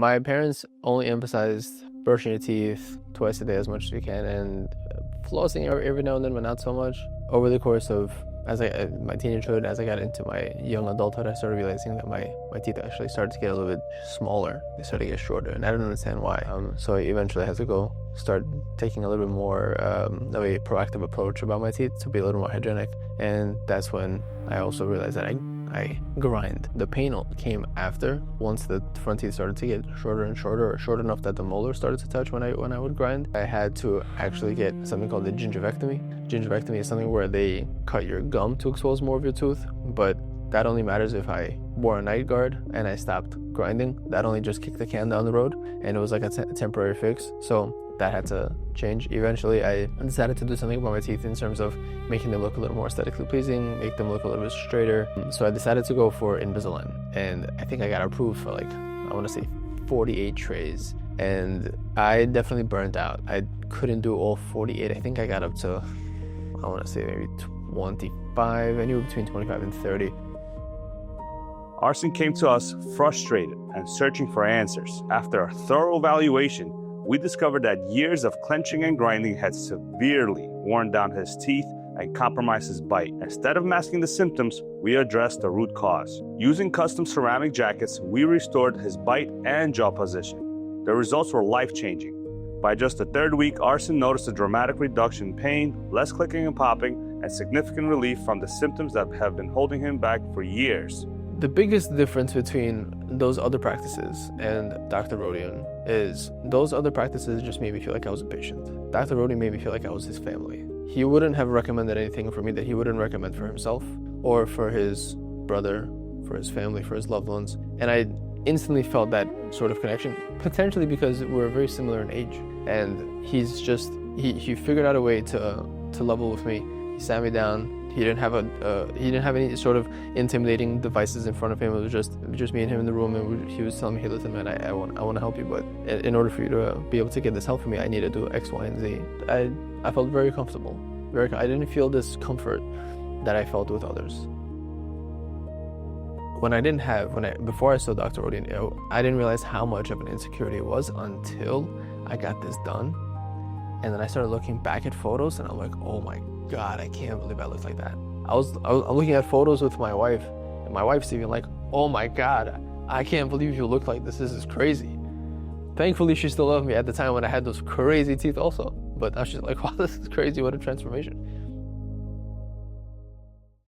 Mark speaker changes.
Speaker 1: My parents only emphasized brushing your teeth twice a day as much as you can, and flossing every now and then, but not so much. Over the course of my teenagehood, as I got into my young adulthood, I started realizing that my teeth actually started to get a little bit smaller. They started to get shorter, and I didn't understand why. So eventually I had to start taking a little bit more of a proactive approach about my teeth to be a little more hygienic. And that's when I also realized that I grind. The pain came after, once the front teeth started to get shorter and shorter, or short enough that the molar started to touch when I would grind. I had to actually get something called a gingivectomy. Gingivectomy is something where they cut your gum to expose more of your tooth, but that only matters if I wore a night guard and I stopped grinding. That only just kicked the can down the road, and it was like a temporary fix. So that had to change. Eventually, I decided to do something about my teeth in terms of making them look a little more aesthetically pleasing, make them look a little bit straighter. So I decided to go for Invisalign, and I think I got approved for I want to say 48 trays, and I definitely burned out. I couldn't do all 48. I think I got up to, I want to say maybe 25, anywhere between 25 and 30.
Speaker 2: Arsen came to us frustrated and searching for answers. After a thorough evaluation, we discovered that years of clenching and grinding had severely worn down his teeth and compromised his bite. Instead of masking the symptoms, we addressed the root cause. Using custom ceramic jackets, we restored his bite and jaw position. The results were life-changing. By just the third week, Arsen noticed a dramatic reduction in pain, less clicking and popping, and significant relief from the symptoms that have been holding him back for years.
Speaker 1: The biggest difference between those other practices and Dr. Rodion is those other practices just made me feel like I was a patient. Dr. Rodion made me feel like I was his family. He wouldn't have recommended anything for me that he wouldn't recommend for himself or for his brother, for his family, for his loved ones. And I instantly felt that sort of connection, potentially because we're very similar in age. And he figured out a way to level with me. He sat me down. He didn't have any sort of intimidating devices in front of him. It was just me and him in the room, and he was telling me, "Hey, listen, man, I want to help you, but in order for you to be able to get this help from me, I need to do X, Y, and Z." I felt very comfortable. I didn't feel this comfort that I felt with others. Before I saw Dr. Rodion, I didn't realize how much of an insecurity it was until I got this done, and then I started looking back at photos, and I'm like, "Oh my God, I can't believe I looked like that." I was looking at photos with my wife, and my wife's even like, "Oh my God, I can't believe you look like this. This is crazy." Thankfully, she still loved me at the time when I had those crazy teeth also. But now she's like, "Wow, this is crazy. What a transformation."